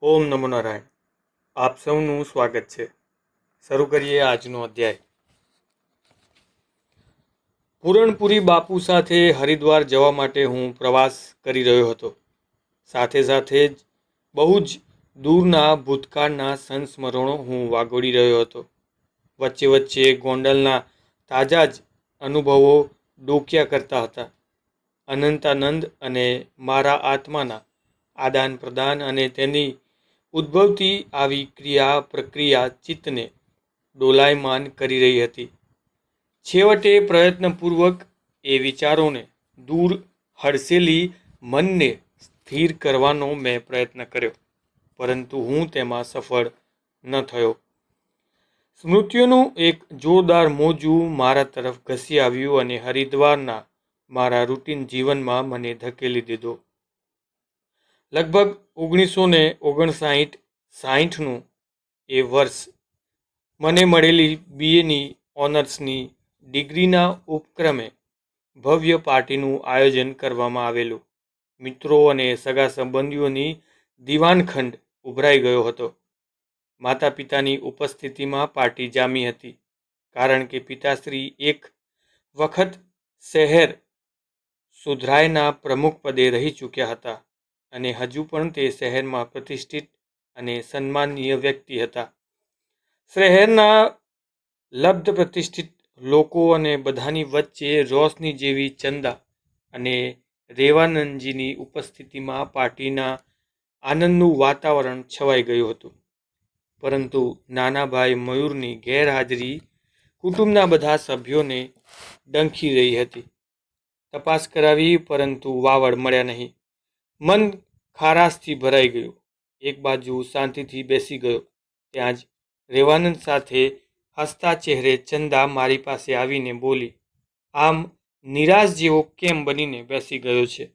ઓમ નમો નારાયણ. આપ સૌનું સ્વાગત છે. શરૂ કરીએ આજનો અધ્યાય. પૂરણપુરી બાપુ સાથે હરિદ્વાર જવા માટે હું પ્રવાસ કરી રહ્યો હતો. સાથે સાથે જ બહુ જ દૂરના ભૂતકાળના સંસ્મરણો હું વાગોળી રહ્યો હતો. વચ્ચે વચ્ચે ગોંડલના તાજા જ અનુભવો ડોક્યા કરતા હતા. અનંતાનંદ અને મારા આત્માના આદાન પ્રદાન અને તેની ઉદ્ભવતી આવી ક્રિયા પ્રક્રિયા ચિત્તને ડોલાયમાન કરી રહી હતી. છેવટે પ્રયત્નપૂર્વક એ વિચારોને દૂર હડસેલી મનને સ્થિર કરવાનો મેં પ્રયત્ન કર્યો, પરંતુ હું તેમાં સફળ ન થયો. સ્મૃતિઓનું એક જોરદાર મોજું મારા તરફ ઘસી આવ્યું અને હરિદ્વારના મારા રૂટીન જીવનમાં મને ધકેલી દીધો. લગભગ 1959-60નું એ વર્ષ. મને મળેલી BAની ઓનર્સની ડિગ્રીના ઉપક્રમે ભવ્ય પાર્ટીનું આયોજન કરવામાં આવેલું. મિત્રો અને સગા સંબંધીઓની દિવાનખંડ ઉભરાઈ ગયો હતો. માતા પિતાની ઉપસ્થિતિમાં પાર્ટી જામી હતી, કારણ કે પિતાશ્રી એક વખત શહેર સુધરાયના પ્રમુખ પદે રહી ચૂક્યા હતા અને હજુ પણ તે શહેરમાં પ્રતિષ્ઠિત અને સન્માનીય વ્યક્તિ હતા. શહેરના લબ્ધ પ્રતિષ્ઠિત લોકો અને બધાની વચ્ચે રોશની જેવી ચંદા અને રેવાનંદજીની ઉપસ્થિતિમાં પાર્ટીના આનંદનું વાતાવરણ છવાઈ ગયું હતું. પરંતુ નાના ભાઈ મયુરની ગેરહાજરી કુટુંબના બધા સભ્યોને ડંખી રહી હતી. તપાસ કરાવી, પરંતુ વાવડ મળ્યા નહીં. મન ખારાશથી ભરાઈ ગયું. એક બાજુ શાંતિથી બેસી ગયો ત્યાં જ રેવાનંદ સાથે હસતા ચહેરે ચંદા મારી પાસે આવીને બોલી, "આમ નિરાશ જેવો કેમ બનીને બેસી ગયો છે?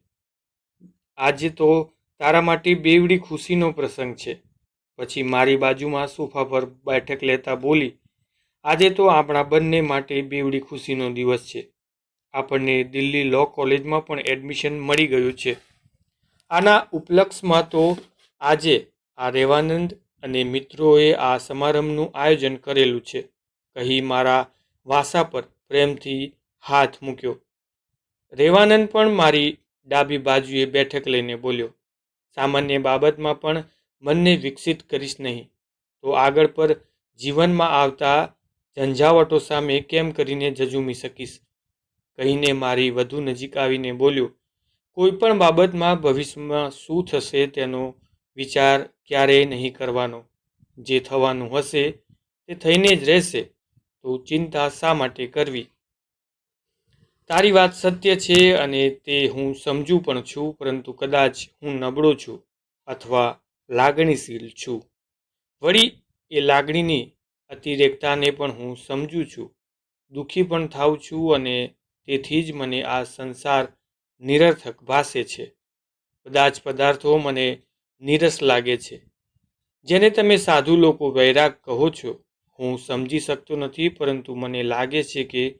આજે તો તારા માટે બેવડી ખુશીનો પ્રસંગ છે." પછી મારી બાજુમાં સોફા પર બેઠક લેતા બોલી, "આજે તો આપણા બંને માટે બેવડી ખુશીનો દિવસ છે. આપણને દિલ્હી લો કોલેજમાં પણ એડમિશન મળી ગયું છે. આના ઉપલક્ષમાં તો આજે આ રેવાનંદ અને મિત્રોએ આ સમારંભનું આયોજન કરેલું છે." કહી મારા વાસા પર પ્રેમથી હાથ મૂક્યો. રેવાનંદ પણ મારી ડાબી બાજુએ બેઠક લઈને બોલ્યો, "સામાન્ય બાબતમાં પણ મનને વિકસિત કરીશ નહીં તો આગળ પર જીવનમાં આવતા ઝંઝાવટો સામે કેમ કરીને ઝઝૂમી શકીશ?" કહીને મારી વધુ નજીક આવીને બોલ્યો, "કોઈ પણ બાબતમાં ભવિષ્યમાં શું થશે તેનો વિચાર ક્યારેય નહીં કરવાનો. જે થવાનું હશે તે થઈને જ રહેશે, તો ચિંતા શા માટે કરવી? તારી વાત સત્ય છે અને તે હું સમજુ પણ છું, પરંતુ કદાચ હું નબળો છું અથવા લાગણીશીલ છું. વળી એ લાગણીની અતિરેકતાને પણ હું સમજું છું. દુઃખી પણ થાઉં છું અને તેથી જ મને આ સંસાર નિરર્થક ભાસે છે. બધા જ પદાર્થો મને નીરસ લાગે છે. જેને તમે સાધુ લોકો વૈરાગ કહો છો, હું સમજી શકતો નથી, પરંતુ મને લાગે છે કે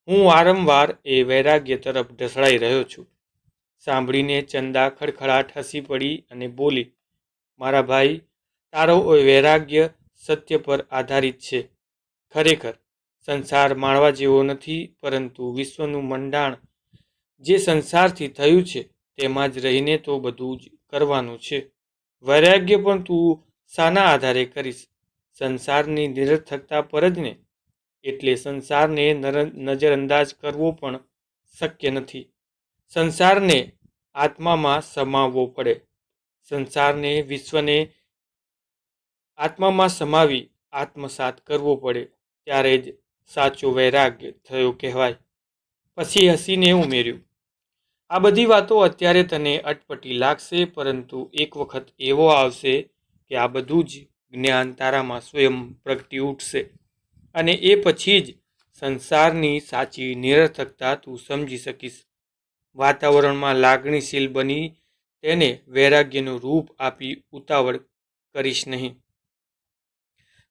હું વારંવાર એ વૈરાગ્ય તરફ ઢસડાઈ રહ્યો છું." સાંભળીને ચંદા ખડખડાટ હસી પડી અને બોલી, "મારા ભાઈ, તારો વૈરાગ્ય સત્ય પર આધારિત છે. ખરેખર સંસાર માણવા જેવો નથી, પરંતુ વિશ્વનું મંડાણ જે સંસારથી થયું છે તેમાં જ રહીને તો બધું જ કરવાનું છે. વૈરાગ્ય પણ તું શાના આધારે કરીશ? સંસારની નિરર્થકતા પર જ ને. એટલે સંસારને નજરઅંદાજ કરવો પણ શક્ય નથી. સંસારને આત્મામાં સમાવવો પડે. સંસારને વિશ્વને આત્મામાં સમાવી આત્મસાત કરવો પડે, ત્યારે જ સાચો વૈરાગ્ય થયો કહેવાય." પછી હસીને ઉમેર્યું, "આ બધી વાતો અત્યારે તને અટપટી લાગશે, પરંતુ એક વખત એવો આવશે કે આ બધું જ જ્ઞાન તારામાં સ્વયં પ્રગટી ઉઠશે અને એ પછી જ સંસારની સાચી નિરર્થકતા તું સમજી શકીશ. વાતાવરણમાં લાગણીશીલ બની તેને વૈરાગ્યનું રૂપ આપી ઉતાવળ કરીશ નહીં.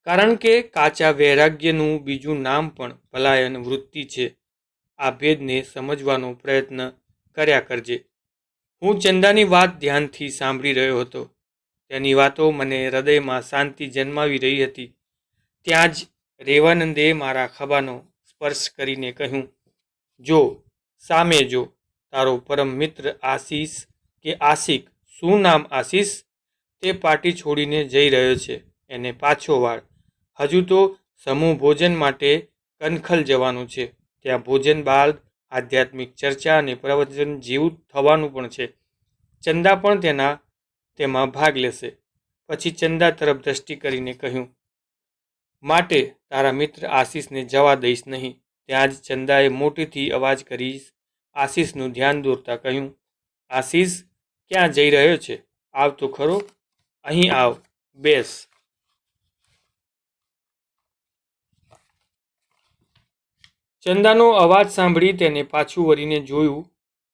કારણ કે કાચા વૈરાગ્યનું બીજું નામ પણ પલાયન વૃત્તિ છે. આ ભેદને સમજવાનો પ્રયત્ન કર્યા કરજે." હું ચંદાની વાત ધ્યાનથી સાંભળી રહ્યો હતો. તેની વાતો મને હૃદયમાં શાંતિ જન્માવી રહી હતી. ત્યાં જ રેવાનંદે મારા ખભાનો સ્પર્શ કરીને કહ્યું, જો સામે જો, તારો પરમ મિત્ર આશીષ કે આશિક, શું નામ આશીષ, તે પાર્ટી છોડીને જઈ રહ્યો છે. એને પાછો વાળ. હજુ તો સમૂહ ભોજન માટે કનખલ જવાનું છે. ત્યાં ભોજન બાદ આધ્યાત્મિક ચર્ચા અને પ્રવચન જેવું થવાનું પણ છે. ચંદા પણ તેમાં ભાગ લેશે. પછી ચંદા તરફ દ્રષ્ટિ કરીને કહ્યું, માટે તારા મિત્ર આશીષને જવા દઈશ નહીં. ત્યાં જ ચંદાએ મોટેથી અવાજ કરી આશીષનું ધ્યાન દોરતા કહ્યું, આશીષ ક્યાં જઈ રહ્યો છે? આવ તો ખરો, અહીં આવ, બેસ. ચંદાનો અવાજ સાંભળી તેને પાછું વળીને જોયું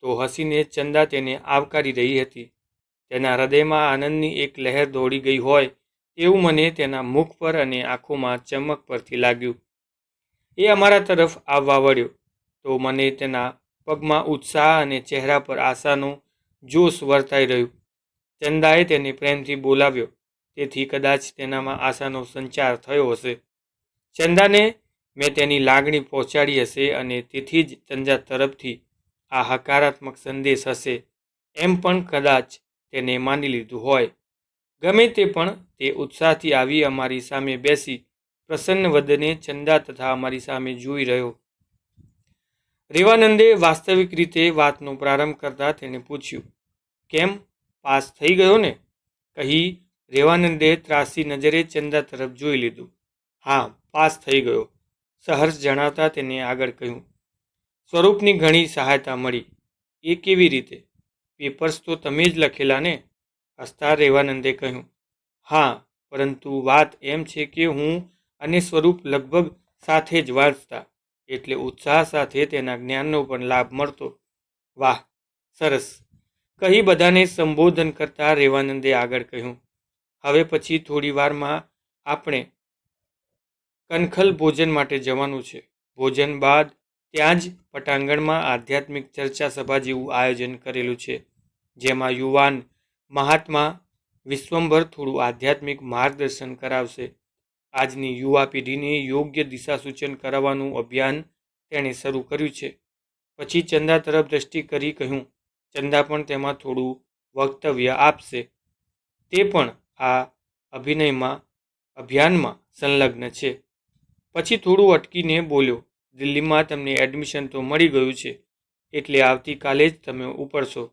તો હસીને ચંદા તેને આવકારી રહી હતી. તેના હૃદયમાં આનંદની એક લહેર દોડી ગઈ હોય એવું મને તેના મુખ પર અને આંખોમાં ચમક પરથી લાગ્યું. એ અમારા તરફ આવવા વળ્યો તો મને તેના પગમાં ઉત્સાહ અને ચહેરા પર આશાનો જોશ વર્તાઈ રહ્યું. ચંદાએ તેને પ્રેમથી બોલાવ્યો, તેથી કદાચ તેનામાં આશાનો સંચાર થયો હશે. ચંદાને મેં તેની લાગણી પહોંચાડી હશે અને તેથી જ ચંદા તરફથી આ હકારાત્મક સંદેશ હશે એમ પણ કદાચ તેને માની લીધું હોય. ગમે તે પણ, તે ઉત્સાહથી આવી અમારી સામે બેસી પ્રસન્ન વદને ચંદા તથા અમારી સામે જોઈ રહ્યો. રેવાનંદે વાસ્તવિક રીતે વાતનો પ્રારંભ કરતા તેને પૂછ્યું, કેમ, પાસ થઈ ગયો ને? કહી રેવાનંદે ત્રાસી નજરે ચંદા તરફ જોઈ લીધું. હા, પાસ થઈ ગયો, સહર્ષ જણાવતા તેને આગળ કહ્યું, સ્વરૂપની ઘણી સહાયતા મળી. એ કેવી રીતે? પેપર્સ તો તમે જ લખેલા ને? હસતા રેવાનંદે કહ્યું, હા, પરંતુ વાત એમ છે કે હું અને સ્વરૂપ લગભગ સાથે જ વાંચતા, એટલે ઉત્સાહ સાથે તેના જ્ઞાનનો પણ લાભ મળતો. વાહ, સરસ, કહી બધાને સંબોધન કરતા રેવાનંદે આગળ કહ્યું, હવે પછી થોડી વારમાં આપણે કનખલ ભોજન માટે જવાનું છે. ભોજન બાદ ત્યાં જ પટાંગણમાં આધ્યાત્મિક ચર્ચા સભા જેવું આયોજન કરેલું છે, જેમાં યુવાન મહાત્મા વિશ્વંભર થોડું આધ્યાત્મિક માર્ગદર્શન કરાવશે. આજની યુવા પેઢીને યોગ્ય દિશાસૂચન કરાવવાનું અભિયાન તેણે શરૂ કર્યું છે. પછી ચંદા તરફ દ્રષ્ટિ કરી કહ્યું, ચંદા પણ તેમાં થોડું વક્તવ્ય આપશે. તે પણ આ અભિયાનમાં સંલગ્ન છે. પછી થોડું અટકીને બોલ્યો, દિલ્હીમાં તમને એડમિશન તો મળી ગયું છે, એટલે આવતીકાલે જ તમે ઉપડશો.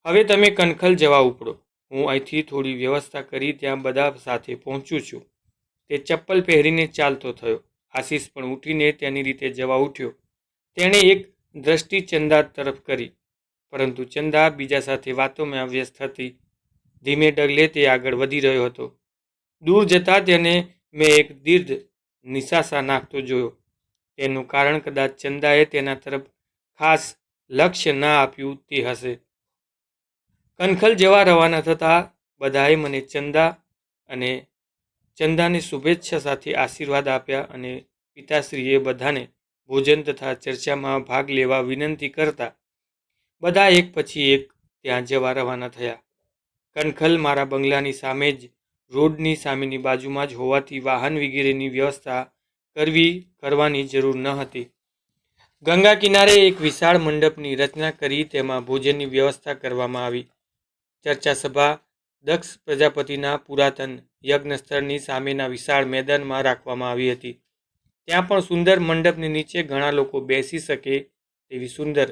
હવે તમે કનખલ જવા ઉપડો. હું અહીંથી થોડી વ્યવસ્થા કરી ત્યાં બધા સાથે પહોંચું છું. તે ચપ્પલ પહેરીને ચાલતો થયો. આશીષ પણ ઉઠીને તેની રીતે જવા ઉઠ્યો. તેણે એક દ્રષ્ટિ ચંદા તરફ કરી, પરંતુ ચંદા બીજા સાથે વાતોમાં વ્યસ્ત હતી. ધીમે ડગલે તે આગળ વધી રહ્યો હતો. દૂર જતાં તેને મેં એક દીર્ઘ નિશાસા નાખતો જોયો. તેનું કારણ કદાચ ચંદાએ તેના તરફ ખાસ લક્ષ્ય ના આપ્યું તે હશે. કનખલ જવા રવાના થતાં બધાએ મને ચંદાને શુભેચ્છા સાથે આશીર્વાદ આપ્યા અને પિતાશ્રીએ બધાને ભોજન તથા ચર્ચામાં ભાગ લેવા વિનંતી કરતા બધા એક પછી એક ત્યાં જવા રવાના થયા. કનખલ મારા બંગલાની સામે જ રોડની સામેની બાજુમાં જ હોવાથી વાહન વગેરેની વ્યવસ્થા કરવાની જરૂર ન હતી. ગંગા કિનારે એક વિશાળ મંડપની રચના કરી તેમાં ભોજનની વ્યવસ્થા કરવામાં આવી. ચર્ચા સભા દક્ષ પ્રજાપતિના પુરાતન યજ્ઞસ્થળની સામેના વિશાળ મેદાનમાં રાખવામાં આવી હતી. ત્યાં પણ સુંદર મંડપની નીચે ઘણા લોકો બેસી શકે તેવી સુંદર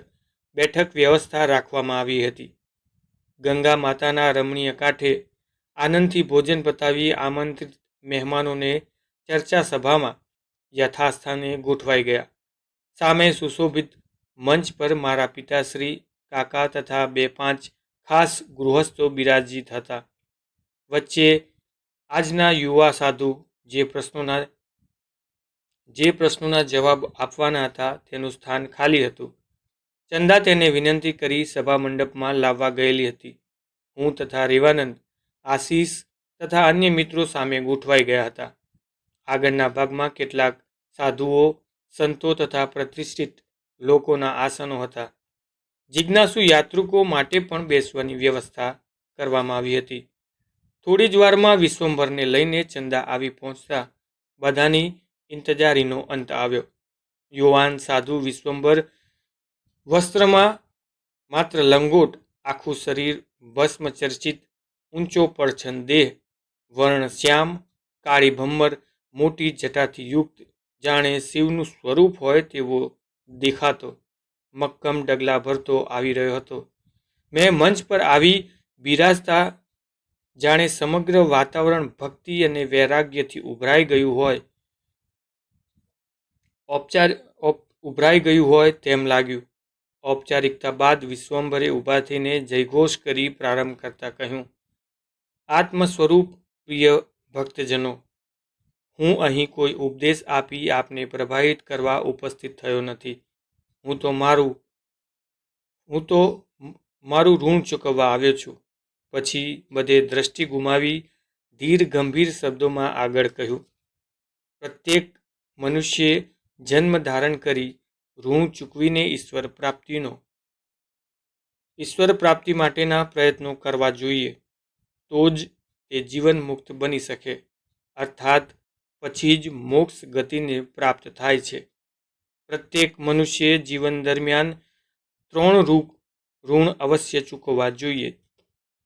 બેઠક વ્યવસ્થા રાખવામાં આવી હતી. ગંગા માતાના રમણીય કાંઠે આનંદથી ભોજન પતાવી આમંત્રિત મહેમાનોને ચર્ચા સભામાં યથાસ્થાને ગોઠવાઈ ગયા. સામે સુશોભિત મંચ પર મારા પિતાશ્રી, કાકા તથા 2-5 ખાસ ગૃહસ્થો બિરાજિત હતા. વચ્ચે આજના યુવા સાધુ જે પ્રશ્નોના જવાબ આપવાના હતા તેનું સ્થાન ખાલી હતું. ચંદા તેને વિનંતી કરી સભા મંડપમાં લાવવા ગયેલી હતી. હું તથા રેવાનંદ, આશીષ તથા અન્ય મિત્રો સામે ગોઠવાઈ ગયા હતા. આગળના ભાગમાં કેટલાક સાધુઓ, સંતો તથા પ્રતિષ્ઠિત લોકોના આસનો હતા. જિજ્ઞાસુ યાત્રિકો માટે પણ બેસવાની વ્યવસ્થા કરવામાં આવી હતી. થોડી જ વારમાં વિશ્વંભરને લઈને ચંદા આવી પહોંચતા બધાની ઇંતજારીનો અંત આવ્યો. યુવાન સાધુ વિશ્વંભર વસ્ત્રમાં માત્ર લંગોટ, આખું શરીર ભસ્મ ચર્ચિત, ઊંચો પડછન દેહ, વર્ણ શ્યામ, કાળી ભમ્મર, મોટી જટાથી યુક્ત, જાણે શિવનું સ્વરૂપ હોય તેવો દેખાતો, મક્કમ ડગલા ભરતો આવી રહ્યો હતો. મેં મંચ પર આવી બિરાજતા જાણે સમગ્ર વાતાવરણ ભક્તિ અને વૈરાગ્યથી ઉભરાઈ ગયું હોય તેમ લાગ્યું. ઔપચારિકતા બાદ વિશ્વંભરે ઊભા થઈને જયઘોષ કરી પ્રારંભ કરતા કહ્યું, આત્મ સ્વરૂપ પ્રિય ભક્તજનો, હું અહીં કોઈ ઉપદેશ આપી આપને પ્રભાવિત કરવા ઉપસ્થિત થયો નથી. હું તો મારું ઋણ ચૂકવવા આવ્યો છું. પછી બધે દ્રષ્ટિ ગુમાવી ધીર ગંભીર શબ્દોમાં આગળ કહ્યું, પ્રત્યેક મનુષ્યે જન્મ ધારણ કરી ઋણ ચૂકવીને ઈશ્વર પ્રાપ્તિ માટેના પ્રયત્નો કરવા જોઈએ. તો જ તે જીવન મુક્ત બની શકે, અર્થાત પછી જ મોક્ષ ગતિને પ્રાપ્ત થાય છે. પ્રત્યેક મનુષ્યે જીવન દરમિયાન 3 ઋણ અવશ્ય ચૂકવવા જોઈએ: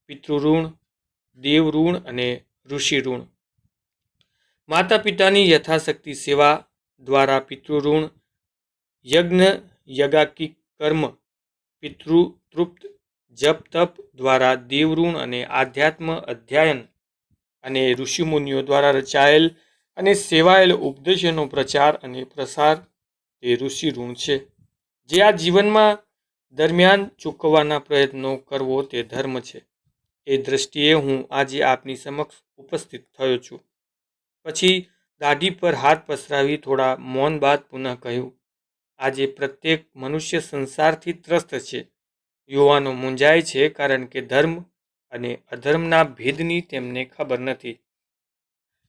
પિતૃઋણ, દેવઋણ અને ઋષિ ઋણ. માતા પિતાની યથાશક્તિ સેવા દ્વારા પિતૃઋણ, યજ્ઞ યાગાદિક કર્મ, પિતૃતૃપ્ત જપ તપ દ્વારા દેવઋણ અને આધ્યાત્મ અધ્યયન અને ઋષિમુનિઓ દ્વારા રચાયેલ અને સેવાયેલ ઉપદેશોનો પ્રચાર અને પ્રસાર તે ઋષિ ઋણ છે, જે આ જીવનમાં દરમિયાન ચૂકવવાના પ્રયત્નો કરવો તે ધર્મ છે. એ દ્રષ્ટિએ હું આજે આપની સમક્ષ ઉપસ્થિત થયો છું. પછી દાઢી પર હાથ પસરાવી થોડા મૌન બાદ પુનઃ કહ્યું, આજે પ્રત્યેક મનુષ્ય સંસારથી ત્રસ્ત છે. યુવાનો મૂંઝાય છે કારણ કે ધર્મ અને અધર્મના ભેદની તેમને ખબર નથી.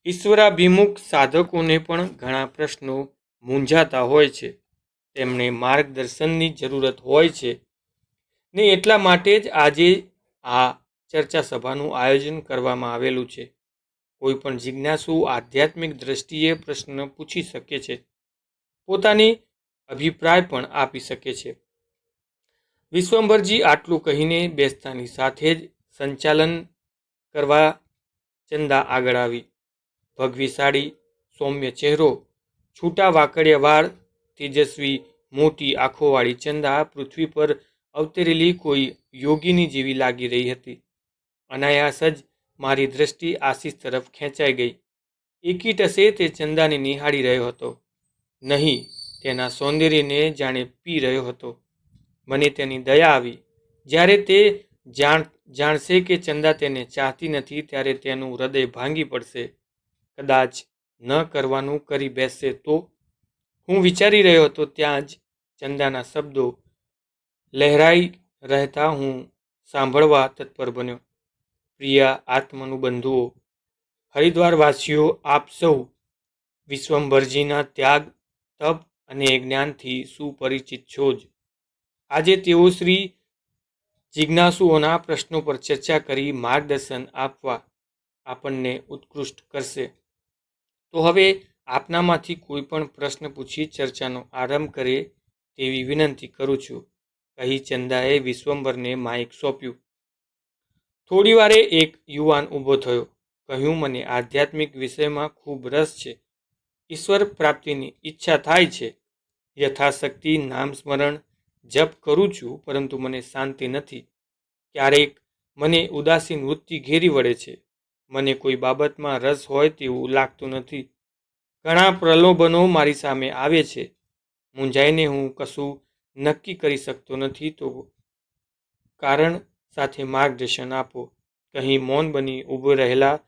ઈશ્વરાભિમુખ સાધકોને પણ ઘણા પ્રશ્નો મૂંઝાતા હોય છે. તેમને માર્ગદર્શનની જરૂરત હોય છે ને એટલા માટે જ આજે આ ચર્ચા સભાનું આયોજન કરવામાં આવેલું છે. કોઈ પણ જિજ્ઞાસુ આધ્યાત્મિક દ્રષ્ટિએ પ્રશ્ન પૂછી શકે છે, પોતાની અભિપ્રાય પણ આપી શકે છે. વિશ્વંભરજી આટલું કહીને બેસતાની સાથે જ સંચાલન કરવા ચંદા આગળ આવી. ભગવી સાડી, સૌમ્ય ચહેરો, છૂટા વાકડિયા વાળ, તેજસ્વી મોટી આંખોવાળી ચંદા પૃથ્વી પર અવતરેલી કોઈ યોગીની જેવી લાગી રહી હતી. અનાયાસ જ મારી દ્રષ્ટિ આશીષ તરફ ખેંચાઈ ગઈ. એકીટસે તે ચંદાને નિહાળી રહ્યો હતો, નહીં તેના સૌંદર્યને જાણે પી રહ્યો હતો. મને તેની દયા આવી. જ્યારે તે જાણશે કે ચંદા તેને ચાહતી નથી, ત્યારે તેનું હૃદય ભાંગી પડશે. કદાચ ન કરવાનું કરી બેસશે તો? હું વિચારી રહ્યો હતો ત્યાં જ ચંદાના શબ્દો લહેરાઈ રહેતા હું સાંભળવા તત્પર બન્યો. પ્રિય આત્માનુબંધુઓ, હરિદ્વારવાસીઓ, આપ સૌ વિશ્વંભરજીના ત્યાગ, તપ અને જ્ઞાનથી સુપરિચિત છો જ. આજે તેઓ શ્રી જિજ્ઞાસુઓના પ્રશ્નો પર ચર્ચા કરી માર્ગદર્શન આપવા આપણને ઉત્કૃષ્ટ કરશે. તો હવે આપનામાંથી કોઈ પણ પ્રશ્ન પૂછી ચર્ચાનો આરંભ કરે તેવી વિનંતી કરું છું, કહી ચંદાએ વિશ્વંભરને માઇક સોંપ્યું. થોડીવારે એક યુવાન ઊભો થયો. કહ્યું, મને આધ્યાત્મિક વિષયમાં ખૂબ રસ છે. ઈશ્વર પ્રાપ્તિની ઈચ્છા થાય છે. યથાશક્તિ નામ સ્મરણ જપ કરું છું, પરંતુ મને શાંતિ નથી. ક્યારેક મને ઉદાસીન વૃત્તિ ઘેરી વળે છે. મને કોઈ બાબતમાં રસ હોય તેવું લાગતું નથી. ઘણા પ્રલોભનો મારી સામે આવે છે. મૂંઝાઈને હું કશું નક્કી કરી શકતો નથી. તો કારણ સાથે માર્ગદર્શન આપો, કહી મૌન બની ઊભો રહેલા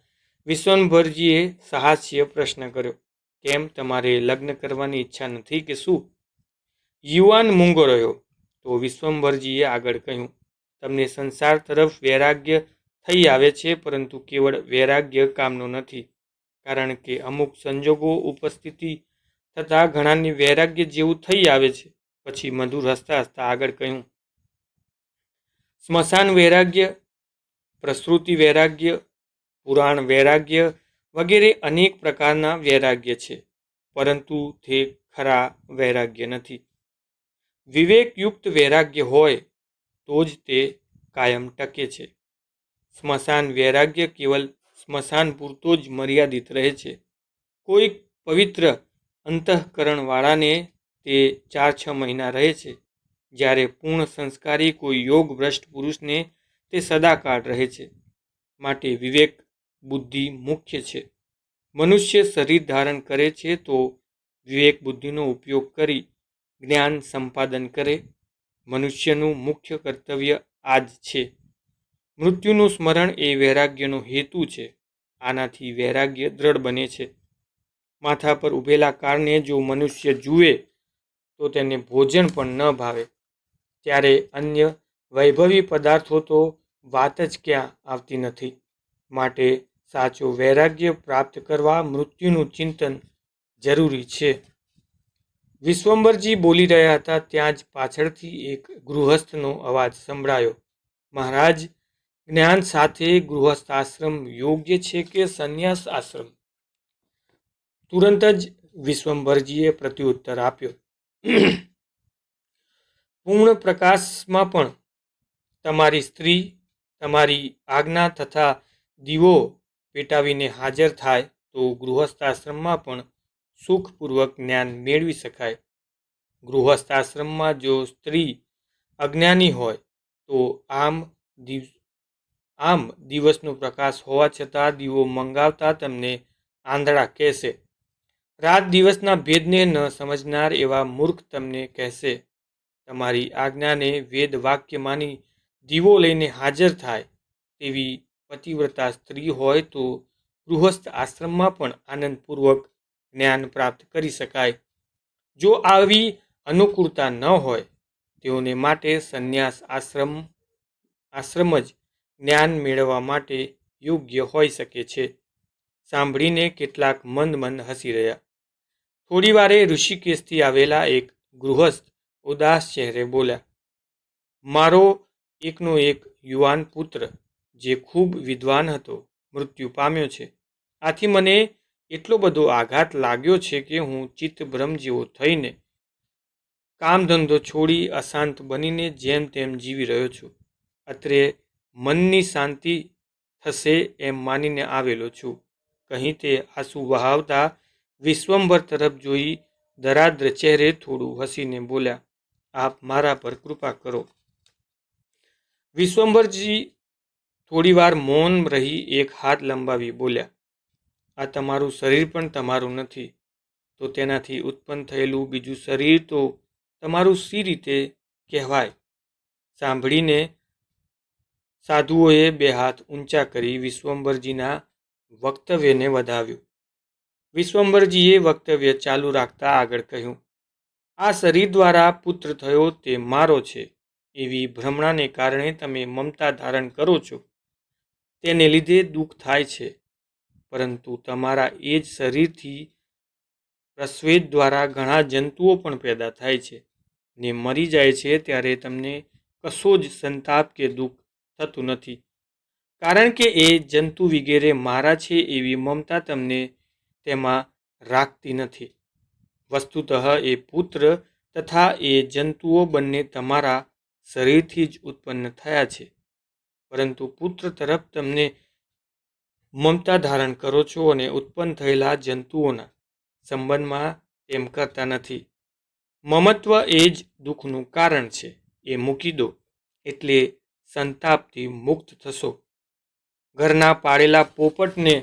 વિશ્વંભરજીએ સાહાસ્ય પ્રશ્ન કર્યો, કેમ, તમારે લગ્ન કરવાની ઈચ્છા નથી કે શું? યુવાન મૂંગો રહ્યો. તો વિશ્વંભરજીએ આગળ કહ્યું, તમને સંસાર તરફ વૈરાગ્ય થઈ આવે છે, પરંતુ કેવળ વૈરાગ્ય કામનો નથી. કારણ કે અમુક સંજોગો ઉપસ્થિતિ થતાં ઘણાની વૈરાગ્ય જેવું થઈ આવે છે. પછી મધુર હસતા હસતા આગળ કહ્યું, સ્મશાન વૈરાગ્ય, પ્રસૃતિ વૈરાગ્ય, પુરાણ વૈરાગ્ય વગેરે અનેક પ્રકારના વૈરાગ્ય છે, પરંતુ તે ખરા વૈરાગ્ય નથી. વિવેકયુક્ત વૈરાગ્ય હોય તો જ તે કાયમ ટકે છે. સ્મશાન વૈરાગ્ય કેવલ સ્મશાન પૂરતો જ મર્યાદિત રહે છે. કોઈ પવિત્ર અંતઃકરણવાળાને તે 4-6 મહિના રહે છે, જ્યારે પૂર્ણ સંસ્કારી કોઈ યોગ ભ્રષ્ટ પુરુષને તે સદાકાળ રહે છે. માટે વિવેક બુદ્ધિ મુખ્ય છે. મનુષ્ય શરીર ધારણ કરે છે તો વિવેક બુદ્ધિનો ઉપયોગ કરી જ્ઞાન સંપાદન કરે. મનુષ્યનું મુખ્ય કર્તવ્ય આ જ છે. મૃત્યુનું સ્મરણ એ વૈરાગ્યનો હેતુ છે. આનાથી વૈરાગ્ય દ્રઢ બને છે. માથા પર ઉભેલા કારને જો મનુષ્ય જુએ તો તેને ભોજન પણ ન ભાવે, ત્યારે અન્ય વૈભવી પદાર્થો તો વાત જ ક્યાં આવતી નથી. માટે સાચો વૈરાગ્ય પ્રાપ્ત કરવા મૃત્યુનું ચિંતન જરૂરી છે. વિશ્વંભરજી બોલી રહ્યા હતા ત્યાં જ પાછળથી એક ગૃહસ્થનો અવાજ સંભળાયો. મહારાજ, જ્ઞાન સાથે ગૃહસ્થ આશ્રમ યોગ્ય છે કે સંન્યાસ આશ્રમ? તુરંત જ વિશ્વંભરજીએ પ્રત્યુત્તર આપ્યો. પૂર્ણ પ્રકાશમાં પણ તમારી સ્ત્રી તમારી આજ્ઞા તથા દીવો પેટાવીને હાજર થાય તો ગૃહસ્થાશ્રમમાં પણ સુખપૂર્વક જ્ઞાન મેળવી શકાય. ગૃહસ્થાશ્રમમાં જો સ્ત્રી અજ્ઞાની હોય તો આમ દિવસનો પ્રકાશ હોવા છતાં દીવો મંગાવતા તમને આંધળા કહેશે. રાત દિવસના ભેદને ન સમજનાર એવા મૂર્ખ તમને કહેશે. તમારી આજ્ઞાને વેદ વાક્ય માની દીવો લઈને હાજર થાય તેવી પતિવ્રતા સ્ત્રી હોય તો ગૃહસ્થ આશ્રમમાં પણ આનંદપૂર્વક જ્ઞાન પ્રાપ્ત કરી શકાય. જો આવી અનુકૂળતા ન હોય તેઓને માટે સંન્યાસ આશ્રમ જ જ્ઞાન મેળવવા માટે યોગ્ય હોઈ શકે છે. સાંભળીને કેટલાક મંદ હસી રહ્યા. થોડી વારે ઋષિકેશથી આવેલા એક ગૃહસ્થ ઉદાસ ચહેરે બોલ્યા. મારો એકનો એક યુવાન પુત્ર જે ખૂબ વિદ્વાન હતો મૃત્યુ પામ્યો છે. આથી મને એટલો બધો આઘાત લાગ્યો છે કે હું ચિત્તભ્રમ જેવો થઈને કામ ધંધો છોડી અશાંત બનીને જેમ તેમ જીવી રહ્યો છું. અત્રે મનની શાંતિ થશે એમ માનીને આવેલો છું. કહી તે આંસુ વહાવતા વિશ્વંભર તરફ જોઈ દરાદ્ર ચહેરે થોડું હસીને બોલ્યા. આપ મારા પર કૃપા કરો. વિશ્વંભરજી થોડીવાર મૌન રહી એક હાથ લંબાવી બોલ્યા. આ તમારું શરીર પણ તમારું નથી, તો તેનાથી ઉત્પન્ન થયેલું બીજું શરીર તો તમારું સી રીતે કહેવાય? સાંભળીને સાધુઓએ બે હાથ ઊંચા કરી વિશ્વંભરજીના વક્તવ્યને વધાવ્યું. વિશ્વંભરજીએ વક્તવ્ય ચાલુ રાખતા આગળ કહ્યું. આ શરીર દ્વારા પુત્ર થયો તે મારો છે એવી ભ્રમણાને કારણે તમે મમતા ધારણ કરો છો. તેને લીધે દુઃખ થાય છે. પરંતુ તમારા એ જ શરીરથી પ્રસ્વેદ દ્વારા ઘણા જંતુઓ પણ પેદા થાય છે ને મરી જાય છે ત્યારે તમને કશો જ સંતાપ કે દુઃખ થતું નથી. કારણ કે એ જંતુ વગેરે મારા છે એવી મમતા તમને તેમાં રાખતી નથી. વસ્તુતઃ એ પુત્ર તથા એ જંતુઓ બંને તમારા શરીરથી જ ઉત્પન્ન થયા છે, પરંતુ પુત્ર તરફ તમને મમતા ધારણ કરો છો અને ઉત્પન્ન થયેલા જંતુઓના સંબંધમાં તેમ કરતા નથી. મમત્વ એ જ દુઃખનું કારણ છે. એ મૂકી દો એટલે સંતાપથી મુક્ત થશો. ઘરના પાળેલા પોપટને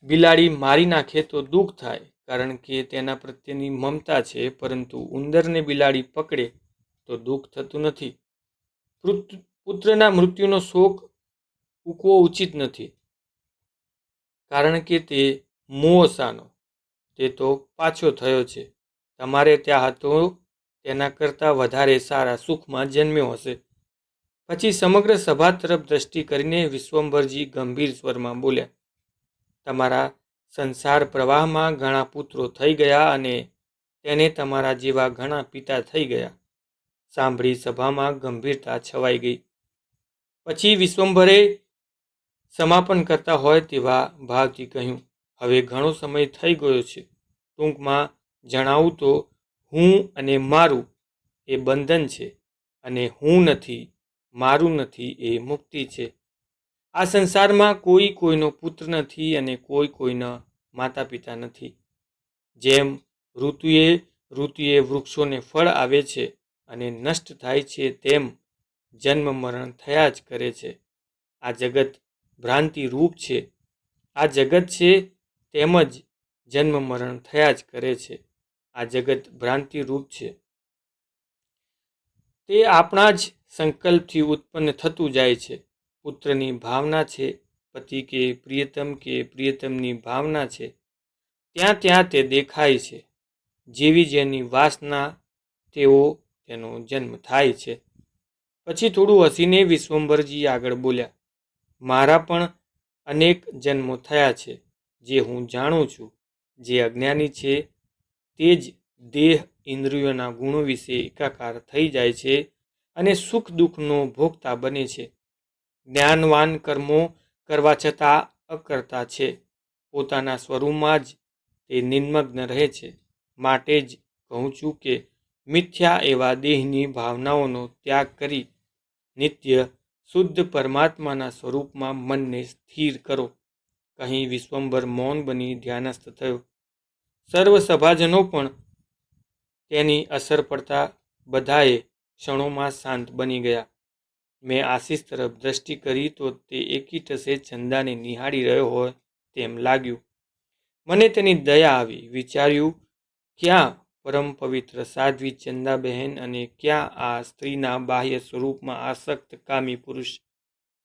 બિલાડી મારી નાખે તો દુઃખ થાય, કારણ કે તેના પ્રત્યેની મમતા છે, પરંતુ ઉંદરને બિલાડી પકડે તો દુઃખ થતું નથી. પુત્રના મૃત્યુનો શોક ઉકવો ઉચિત નથી, કારણ કે તે મુઓસાનો તે તો પાછો થયો છે. તમારે ત્યાં હતો તેના કરતાં વધારે સારા સુખમાં જન્મ્યો હશે. પછી સમગ્ર સભા તરફ દ્રષ્ટિ કરીને વિશ્વંભરજી ગંભીર સ્વરમાં બોલ્યા. તમારા સંસાર પ્રવાહમાં ઘણા પુત્રો થઈ ગયા અને તેને તમારા જેવા ઘણા પિતા થઈ ગયા. સાંભળી સભામાં ગંભીરતા છવાઈ ગઈ. પછી વિશ્વંભરે સમાપન કરતા હોય તેવા ભાવથી કહ્યું, હવે ઘણો સમય થઈ ગયો છે. ટૂંકમાં જણાવું તો હું અને મારું એ બંધન છે, અને હું નથી, મારું નથી એ મુક્તિ છે. આ સંસારમાં કોઈ કોઈનો પુત્ર નથી અને કોઈ કોઈના માતા પિતા નથી. જેમ ઋતુએ ઋતુએ વૃક્ષોને ફળ આવે છે અને નષ્ટ થાય છે, તેમ જન્મ મરણ થયા જ કરે છે. આ જગત ભ્રાંતિ રૂપ છે. આ જગત છે તેમજ જન્મ મરણ થયા જ કરે છે. આ જગત ભ્રાંતિ રૂપ છે. તે આપણા જ સંકલ્પથી ઉત્પન્ન થતું જાય છે. પુત્રની ભાવના છે, પતિ કે પ્રિયતમની ભાવના છે, ત્યાં ત્યાં તે દેખાય છે. જેવી જેની વાસના તેનો જન્મ થાય છે. પછી થોડું હસીને વિશ્વંભરજી આગળ બોલ્યા, મારા પણ અનેક જન્મો થયા છે. જે હું જાણું છું. જે અજ્ઞાની છે તે જ દેહ ઇન્દ્રિયોના ગુણો વિશે એકાકાર થઈ જાય છે અને સુખ દુઃખનો ભોગતા બને છે. જ્ઞાનવાન કર્મો કરવા છતાં અકર્તા છે. પોતાના સ્વરૂપમાં જ તે નિમગ્ન રહે છે. માટે જ કહું છું કે મિથ્યા એવા દેહની ભાવનાઓનો ત્યાગ કરી નિત્ય શુદ્ધ પરમાત્માના સ્વરૂપમાં મનને સ્થિર કરો. કહી વિશ્વંભર મૌન બની ધ્યાનસ્થ થયો. સર્વ સભાજનો પણ તેની અસર પડતા બધાએ ક્ષણોમાં શાંત બની ગયા. મેં આશીષ તરફ દ્રષ્ટિ કરી તો તે એકીટસે ચંદાને નિહાળી રહ્યો હોય તેમ લાગ્યું. મને તેની દયા આવી. વિચાર્યું, ક્યાં પરમ પવિત્ર સાધ્વી ચંદાબહેન અને ક્યાં આ સ્ત્રીના બાહ્ય સ્વરૂપમાં આસક્ત કામી પુરુષ.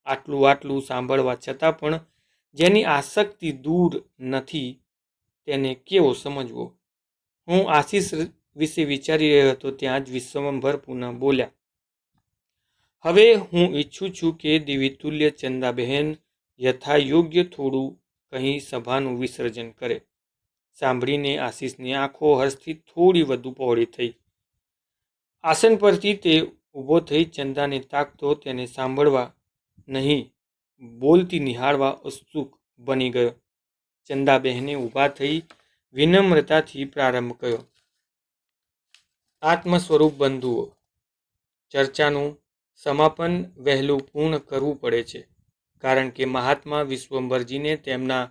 આટલું સાંભળવા છતાં પણ જેની આસક્તિ દૂર નથી તેને કેવો સમજવો. હું આશીષ વિશે વિચારી રહ્યો હતો ત્યાં જ વિશ્વંભર પુનઃ બોલ્યા, હવે હું ઈચ્છું છું કે દેવીતુલ્ય ચંદાબહેન યથાયોગ્ય થોડું કહી સભાનું વિસર્જન કરે. સાંભળીને આશીષની આંખો હર્ષથી થોડી વધુ પહોળી થઈ. આસન પરથી તે ઊભો થઈ ચંદાને તાકતો તેને સાંભળવા નહીં બોલતી નિહાળવા ઉત્સુક બની ગયો. ચંદાબહેને ઊભા થઈ વિનમ્રતાથી પ્રારંભ કર્યો, આત્મ સ્વરૂપ બંધુઓ, ચર્ચાનું સમાપન વહેલું પૂર્ણ કરવું પડે છે. કારણ કે મહાત્મા વિશ્વંભરજીને તેમના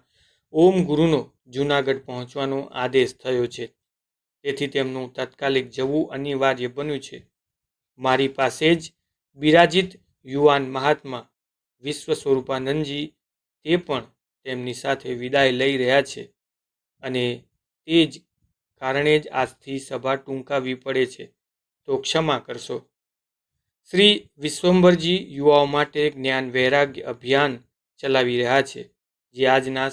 ઓમ ગુરુનો જૂનાગઢ પહોંચવાનો આદેશ થયો છે. તેથી તેમનું તાત્કાલિક જવું અનિવાર્ય બન્યું છે. મારી પાસે જ બિરાજિત યુવાન મહાત્મા વિશ્વ સ્વરૂપાનંદજી તે પણ તેમની સાથે વિદાય લઈ રહ્યા છે અને તે જ કારણે જ આજથી સભા ટૂંકાવી પડે છે, તો ક્ષમા કરશો. શ્રી વિશ્વંભરજી યુવાઓ માટે જ્ઞાન વૈરાગ્ય અભિયાન ચલાવી રહ્યા છે, જે આજના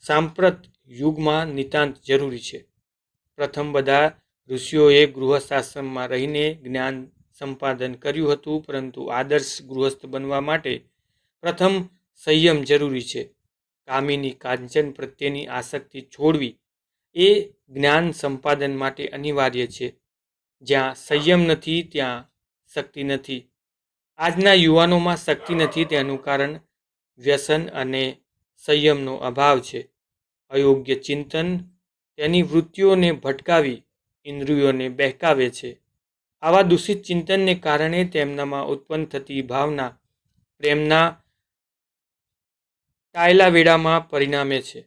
સાંપ્રત યુગમાં નિતાંત જરૂરી છે. પ્રથમ બધા ઋષિઓએ ગૃહસ્થાશ્રમમાં રહીને જ્ઞાન સંપાદન કર્યું હતું, પરંતુ આદર્શ ગૃહસ્થ બનવા માટે પ્રથમ સંયમ જરૂરી છે. કામિની કાંચન પ્રત્યેની આસક્તિ છોડવી એ જ્ઞાન સંપાદન માટે અનિવાર્ય છે. જ્યાં સંયમ નથી ત્યાં શક્તિ નથી. આજના યુવાનોમાં શક્તિ નથી તેનું કારણ વ્યસન અને સંયમનો અભાવ છે. અયોગ્ય ચિંતન તેની વૃત્તિઓને ભટકાવી ઇન્દ્રિયોને બહેકાવે છે. આવા દૂષિત ચિંતનને કારણે તેમનામાં ઉત્પન્ન થતી ભાવના પ્રેમના ટાયલાવેડામાં પરિણામે છે.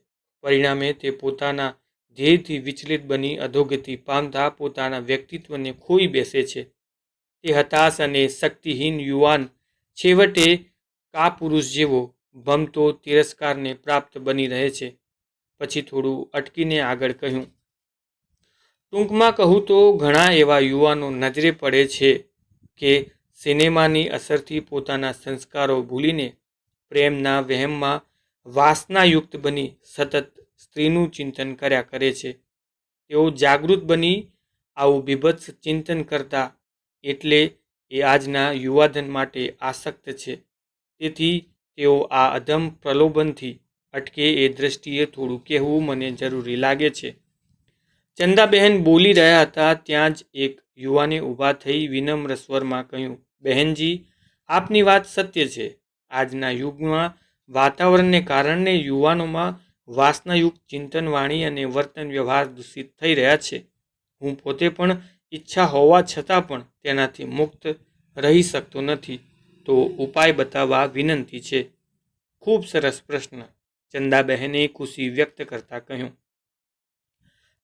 પરિણામે તે પોતાના ધ્યેયથી વિચલિત બની અધોગતિ પામતા પોતાના વ્યક્તિત્વને ખોઈ બેસે છે. તે હતાશ અને શક્તિહીન યુવાન છેવટે કાપુરુષ જેવો ભમતો તિરસ્કારને પ્રાપ્ત બની રહે છે. પછી થોડું અટકીને આગળ કહ્યું, ટૂંકમાં કહું તો ઘણા એવા યુવાનો નજરે પડે છે કે સિનેમાની અસરથી પોતાના સંસ્કારો ભૂલીને પ્રેમના વહેમમાં વાસનાયુક્ત બની સતત સ્ત્રીનું ચિંતન કર્યા કરે છે. તેઓ જાગૃત બની આવું બીભત્સ ચિંતન કરતા એટલે એ આજના યુવાધન માટે આસક્ત છે. તેથી તેઓ આ અધમ પ્રલોભનથી અટકે એ દૃષ્ટિએ થોડું કહેવું મને જરૂરી લાગે છે. ચંદાબહેન બોલી રહ્યા હતા ત્યાં જ એક યુવાને ઊભા થઈ વિનમ્ર સ્વરમાં કહ્યું, બહેનજી, આપની વાત સત્ય છે. આજના યુગમાં વાતાવરણને કારણે યુવાનોમાં વાસનાયુક્ત ચિંતન, વાણી અને વર્તન વ્યવહાર દૂષિત થઈ રહ્યા છે. હું પોતે પણ ઈચ્છા હોવા છતાં પણ તેનાથી મુક્ત રહી શકતો નથી. તો ઉપાય બતાવવા વિનંતી છે. ખૂબ સરસ પ્રશ્ન. ચંદાબહેને ખુશી વ્યક્ત કરતા કહ્યું,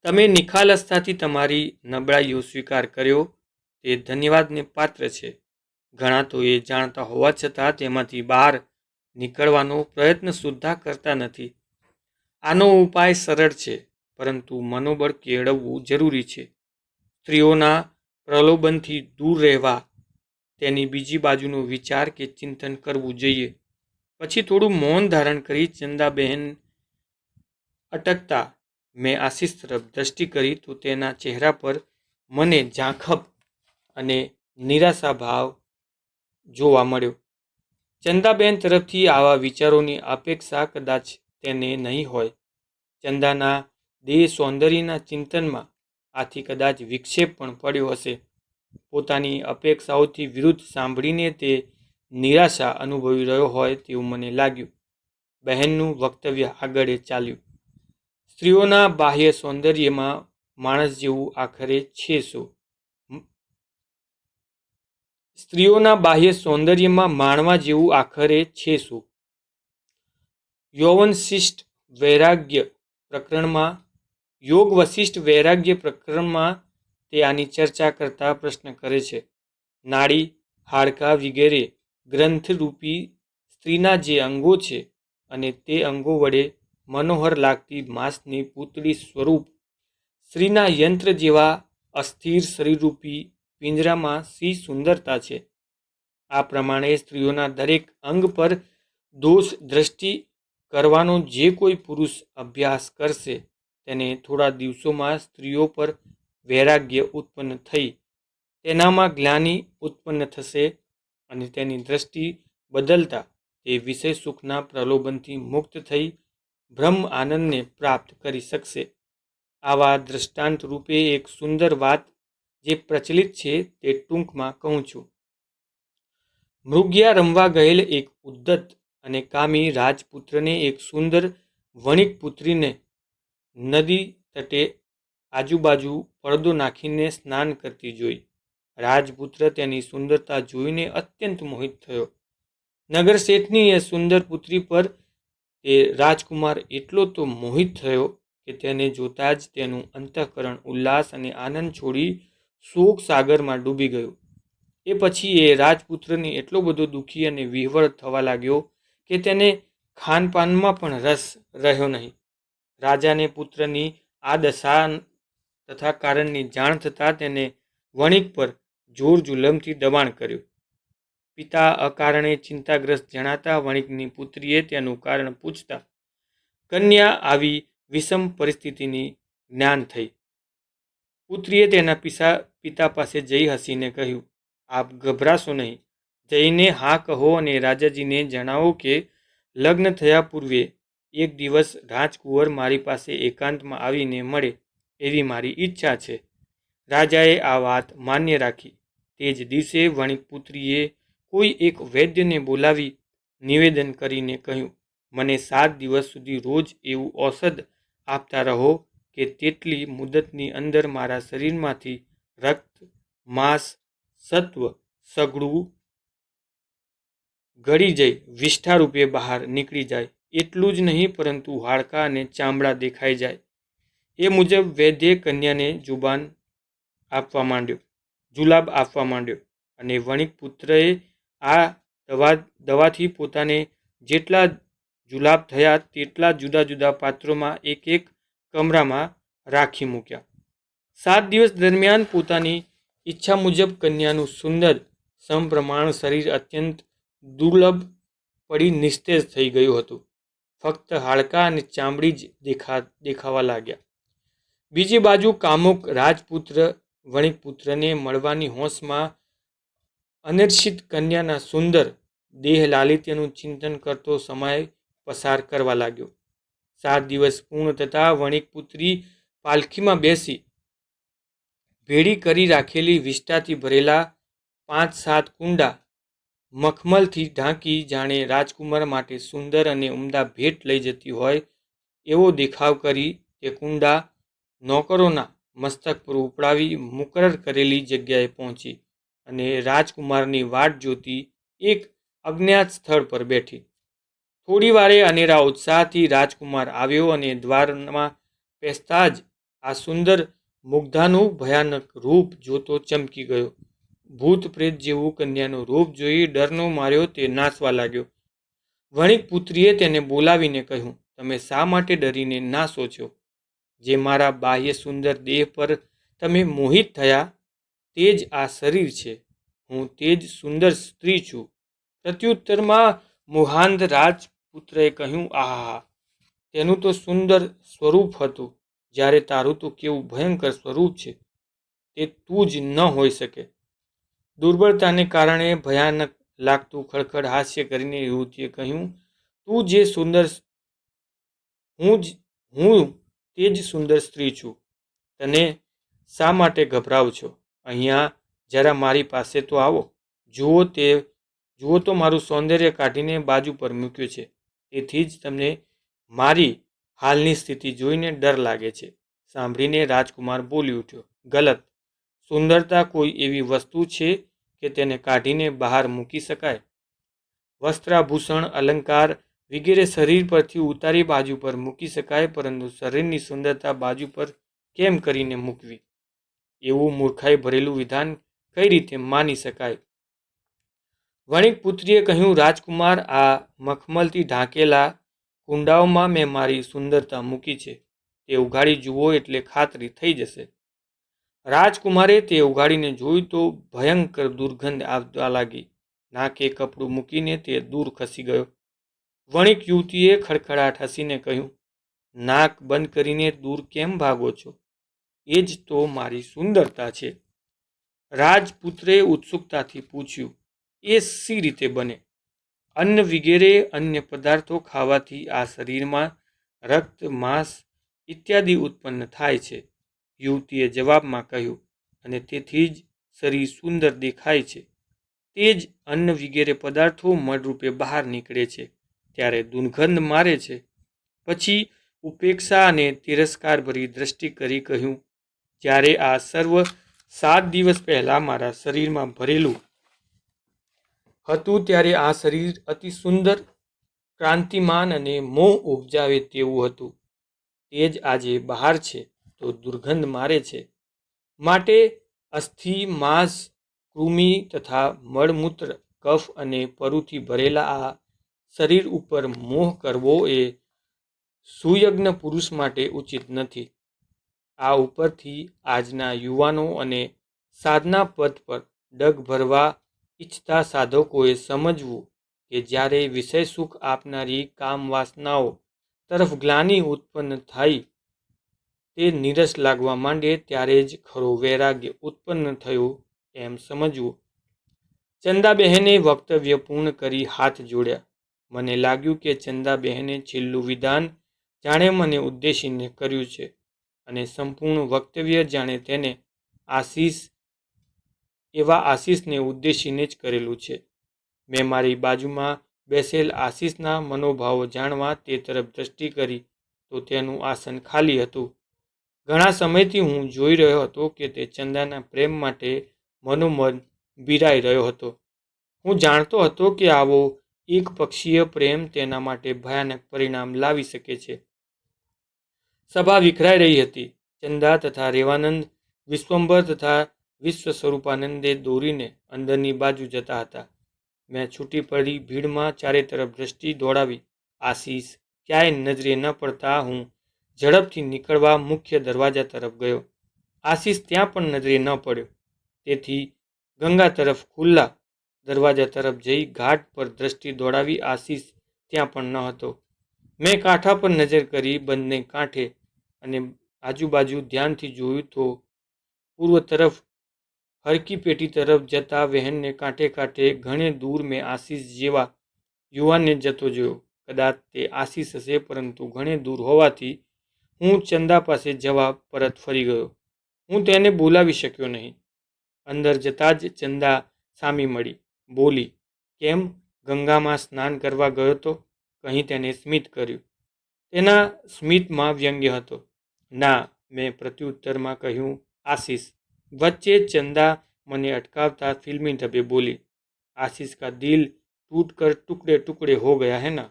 તમે નિખાલસતાથી તમારી નબળાઈઓ સ્વીકાર કર્યો તે ધન્યવાદને પાત્ર છે. ઘણા તો એ જાણતા હોવા છતાં તેમાંથી બહાર નીકળવાનો પ્રયત્ન સુદ્ધા કરતા નથી. આનો ઉપાય સરળ છે, પરંતુ મનોબળ કેળવવું જરૂરી છે. સ્ત્રીઓના પ્રલોભનથી દૂર રહેવા તેની બીજી બાજુનો વિચાર કે ચિંતન કરવું જોઈએ. પછી થોડું મૌન ધારણ કરી ચંદાબહેન અટકતા મેં આશિષ તરફ દ્રષ્ટિ કરી તો તેના ચહેરા પર મને ઝાંખપ અને નિરાશા ભાવ જોવા મળ્યો. ચંદાબેન તરફથી આવા વિચારોની અપેક્ષા કદાચ તેને નહીં હોય. ચંદાના દેહ સૌંદર્યના ચિંતનમાં આથી કદાચ વિક્ષેપ પણ પડ્યો હશે. પોતાની અપેક્ષાઓથી વિરુદ્ધ સાંભળીને તે નિરાશા અનુભવી રહ્યો હોય તેવું મને લાગ્યું. બહેનનું વક્તવ્ય આગળ ચાલ્યું. સ્ત્રીઓના બાહ્ય સૌંદર્યમાં માણસ જેવું આખરે છે શું? સ્ત્રીઓના બાહ્ય સૌંદર્યમાં માણવા જેવું આખરે છે શું? યોગ વશિષ્ઠ વૈરાગ્ય પ્રકરણમાં તે આની ચર્ચા કરતા પ્રશ્ન કરે છે. નાડી, હાડકાં વગેરે ગ્રંથરૂપી સ્ત્રીના જે અંગો છે અને તે અંગો વડે મનોહર લાગતી માંસની પૂતળી સ્વરૂપ સ્ત્રીના યંત્ર જેવા અસ્થિર શરીરરૂપી પિંજરામાં શી સુંદરતા છે! આ પ્રમાણે સ્ત્રીઓના દરેક અંગ પર દોષ દ્રષ્ટિ કરવાનો જે કોઈ પુરુષ અભ્યાસ કરશે તેને થોડા દિવસોમાં સ્ત્રીઓ પર વૈરાગ્ય ઉત્પન્ન થઈ તેનામાં ગ્લાનિ ઉત્પન્ન થશે અને તેની દ્રષ્ટિ બદલતા તે વિષય સુખના પ્રલોભનથી મુક્ત થઈ બ્રહ્મ આનંદને પ્રાપ્ત કરી શકશે. આવા દ્રષ્ટાંત રૂપે એક સુંદર વાત જે પ્રચલિત છે તે ટૂંકમાં કહું છું. મૃગયા રમવા ગયેલ એક ઉદ્ધત અને કામી રાજપુત્રને એક સુંદર વણિક પુત્રીને નદી તટે આજુબાજુ પડદો નાખીને સ્નાન કરતી જોઈ. રાજપુત્ર તેની સુંદરતા જોઈને અત્યંત મોહિત થયો. નગર શેઠની એ સુંદર પુત્રી પર તે રાજકુમાર એટલો તો મોહિત થયો કે તેને જોતા જ તેનું અંતઃકરણ ઉલ્લાસ અને આનંદ છોડી શોક સાગરમાં ડૂબી ગયું. એ પછી એ રાજપુત્રને એટલો બધો દુઃખી અને વિહ્વળ થવા લાગ્યો કે તેને ખાનપાનમાં પણ રસ રહ્યો નહીં. રાજાને પુત્રની આ દશા તથા કારણની જાણ થતાં તેને વણિક પર જોર જુલમથી દબાણ કર્યું. પિતા અકારણે ચિંતાગ્રસ્ત જણાતા વણિકની પુત્રીએ તેનું કારણ પૂછતા કન્યા આવી વિષમ પરિસ્થિતિની જ્ઞાન થઈ. પુત્રીએ તેના પિતા પાસે જઈ હસીને કહ્યું, આપ ગભરાશો નહીં. જઈને હા કહો અને રાજાજીને જણાવો કે લગ્ન થયા પૂર્વે એક દિવસ રાજકુંવર મારી પાસે એકાંતમાં આવીને મળે એવી મારી ઈચ્છા છે. રાજાએ આ વાત માન્ય રાખી. તે જ દિવસે વણિક પુત્રીએ કોઈ એક વૈદ્યને બોલાવી નિવેદન કરીને કહ્યું, મને 7 દિવસ સુધી રોજ એવું ઔષધ આપતા રહો કે તેટલી મુદતની અંદર મારા શરીરમાંથી રક્ત, માંસ, સત્વ સઘળું ગળી જઈ વિષ્ઠા રૂપે બહાર નીકળી જાય. એટલું જ નહીં પરંતુ હાડકાં અને ચામડા દેખાઈ જાય. એ મુજબ વૈદ્યે કન્યાને જુલાબ આપવા માંડ્યો અને વણિક પુત્રએ આ દવાથી પોતાને જેટલા જુલાબ થયા તેટલા જુદા જુદા પાત્રોમાં એક એક કમરામાં રાખી મૂક્યા. 7 દિવસ દરમિયાન પોતાની ઈચ્છા મુજબ કન્યાનું સુંદર સમપ્રમાણ શરીર અત્યંત દુર્લભ પડી નિસ્તેજ થઈ ગયું હતું. ફક્ત હાડકાં અને ચામડી જ દેખાવા લાગ્યા. બીજી બાજુ કામુક રાજપુત્ર વણિકપુત્રને મળવાની હોંશમાં અનિર્ષિત કન્યાના સુંદર દેહ લાલિત્યનું ચિંતન કરતો સમય પસાર કરવા લાગ્યો. 7 દિવસ પૂર્ણ થતાં વણિકપુત્રી પાલખીમાં બેસી ભેડી કરી રાખેલી વિષ્ઠાથી ભરેલા 5-7 કુંડા મખમલથી ઢાંકી જાણે રાજકુમાર માટે સુંદર અને ઉમદા ભેટ લઈ જતી હોય એવો દેખાવ કરી તે કુંડા નોકરોના મસ્તક પર ઉપડાવી મુકરર કરેલી જગ્યાએ પહોંચી અને રાજકુમારની વાટ જોતી એક અજ્ઞાત સ્થળ પર બેઠી. થોડી વારે અનેરા ઉત્સાહથી રાજકુમાર આવ્યો અને દ્વારમાં પેસતા જ આ સુંદર મુગ્ધાનું ભયાનક રૂપ જોતો ચમકી ગયો. ભૂત પ્રેત જેવું કન્યાનું રૂપ જોઈ ડરનો માર્યો તે નાસવા લાગ્યો. વણિક પુત્રીએ તેને બોલાવીને કહ્યું, તમે શા માટે ડરીને નાસો છો? જે મારા બાહ્ય સુંદર દેહ પર તમે મોહિત થયા તે જ આ શરીર છે. હું તે જ સુંદર સ્ત્રી છું. પ્રત્યુત્તરમાં મુહાંધ રાજપુત્રએ કહ્યું, આહા, તેનું તો સુંદર સ્વરૂપ હતું, જ્યારે તારું તો કેવું ભયંકર સ્વરૂપ છે. તે તું જ ન હોઈ શકે. દુર્બળતાને કારણે ભયાનક લાગતું ખડખડ હાસ્ય કરીને યુવતીએ કહ્યું, તું જે સુંદર, હું તે જ સુંદર સ્ત્રી છું. તને શા માટે ગભરાવ છો? અહીંયા જરા મારી પાસે તો આવો. જુઓ તો મારું સૌંદર્ય કાઢીને બાજુ પર મૂક્યું છે. તેથી જ તમને મારી હાલની સ્થિતિ જોઈને ડર લાગે છે. સાંભળીને રાજકુમાર બોલી ઉઠ્યો, ગલત. સુંદરતા કોઈ એવી વસ્તુ છે કે તેને કાઢીને બહાર મૂકી શકાય? વસ્ત્રાભૂષણ, અલંકાર વગેરે શરીર પરથી ઉતારી બાજુ પર મૂકી શકાય, પરંતુ શરીરની સુંદરતા બાજુ પર કેમ કરીને મૂકવી? એવું મૂર્ખાઈ ભરેલું વિધાન કઈ રીતે માની શકાય? વણિક પુત્રીએ કહ્યું, રાજકુમાર, આ મખમલથી ઢાંકેલા કુંડાઓમાં મેં મારી સુંદરતા મૂકી છે. તે ઉઘાડી જુઓ એટલે ખાતરી થઈ જશે. રાજકુમારે તે ઉઘાડીને જોયું તો ભયંકર દુર્ગંધ આવવા લાગી. નાકે કપડું મૂકીને તે દૂર ખસી ગયો. વણિક યુવતીએ ખડખડાટ હસીને કહ્યું, નાક બંધ કરીને દૂર કેમ ભાગો છો? એ જ તો મારી સુંદરતા છે. રાજપુત્રે ઉત્સુકતાથી પૂછ્યું, એ સી રીતે બને? અન્ન વગેરે અન્ય પદાર્થો ખાવાથી આ શરીરમાં રક્ત, માંસ ઇત્યાદિ ઉત્પન્ન થાય છે. યુવતીએ જવાબમાં કહ્યું, અને તેથી જ શરીર સુંદર દેખાય છે. તે જ અન્ન વગેરે પદાર્થો મળરૂપે બહાર નીકળે છે ત્યારે દુર્ગંધ મારે છે. પછી ઉપેક્ષા અને તિરસ્કારભરી દ્રષ્ટિ કરી કહ્યું, જ્યારે આ સર્વ 7 દિવસ પહેલાં મારા શરીરમાં ભરેલું હતું ત્યારે આ શરીર અતિ સુંદર, ક્રાંતિમાન અને મોહ ઉપજાવે તેવું હતું. તે જ આજે બહાર છે તો દુર્ગંધ મારે છે. માટે અસ્થિ, માંસ, કૃમિ તથા મળમૂત્ર, કફ અને પરુથી ભરેલા આ શરીર ઉપર મોહ કરવો એ સુયજ્ઞ પુરુષ માટે ઉચિત નથી. આ ઉપરથી આજના યુવાનો અને સાધના પથ પર ડગ ભરવા ઈચ્છતા સાધકોએ સમજવું કે જ્યારે વિષય સુખ આપનારી કામ વાસનાઓ તરફ ગ્લાનિ ઉત્પન્ન થઈ, તે નીરસ લાગવા માંડે ત્યારે જ ખરો વૈરાગ્ય ઉત્પન્ન થયું એમ સમજવું. ચંદાબહેને વક્તવ્ય પૂર્ણ કરી હાથ જોડ્યા. મને લાગ્યું કે ચંદાબહેને છેલ્લું વિધાન જાણે મને ઉદ્દેશીને કર્યું છે અને સંપૂર્ણ વક્તવ્ય જાણે તેને આશીષને ઉદ્દેશીને જ કરેલું છે. મેં મારી બાજુમાં બેસેલ આશીષના મનોભાવો જાણવા તે તરફ દ્રષ્ટિ કરી તો તેનું આસન ખાલી હતું. ઘણા સમયથી હું જોઈ રહ્યો હતો કે તે ચંદાના પ્રેમ માટે મનોમન બિરાઈ રહ્યો હતો. હું જાણતો હતો કે આવો એકપક્ષીય પ્રેમ તેના માટે ભયાનક પરિણામ લાવી શકે છે. સભા વિખરાઈ રહી હતી. ચંદા તથા રેવાનંદ વિશ્વંભર તથા વિશ્વ સ્વરૂપાનંદે દોરીને અંદરની બાજુ જતા હતા. મેં છૂટી પડી ભીડમાં ચારે તરફ દ્રષ્ટિ દોડાવી. આશીષ ક્યાંય નજરે ન પડતા હું ઝડપથી નીકળવા મુખ્ય દરવાજા તરફ ગયો. આશીષ ત્યાં પણ નજરે ન પડ્યો. તેથી ગંગા તરફ ખુલ્લા દરવાજા તરફ જઈ ઘાટ પર દ્રષ્ટિ દોડાવી. આશીષ ત્યાં પણ ન હતો. મેં કાંઠા પર નજર કરી. બંને કાંઠે અને આજુબાજુ ધ્યાનથી જોયું તો પૂર્વ તરફ હરકી પેટી તરફ જતા વહેણને કાંઠે કાંઠે ઘણે દૂર મેં આશીષ જેવા યુવાનને જતો જોયો. કદાચ તે આશીષ હશે, પરંતુ ઘણે દૂર હોવાથી હું ચંદા પાસે જવા પરત ફરી ગયો. હું તેને બોલાવી શક્યો નહીં. અંદર જતાં જ ચંદા સામી મળી. બોલી, કેમ ગંગામાં સ્નાન કરવા ગયો તો? કહી તેને સ્મિત કર્યું. તેના સ્મિતમાં વ્યંગ્ય હતો. ના, મેં પ્રત્યુત્તરમાં કહ્યું. આશીષ. વચ્ચે ચંદા મને અટકાવતા फिल्मी ढबे बोली, आशीष का दिल टूट कर टुकड़े टुकड़े हो गया है ना?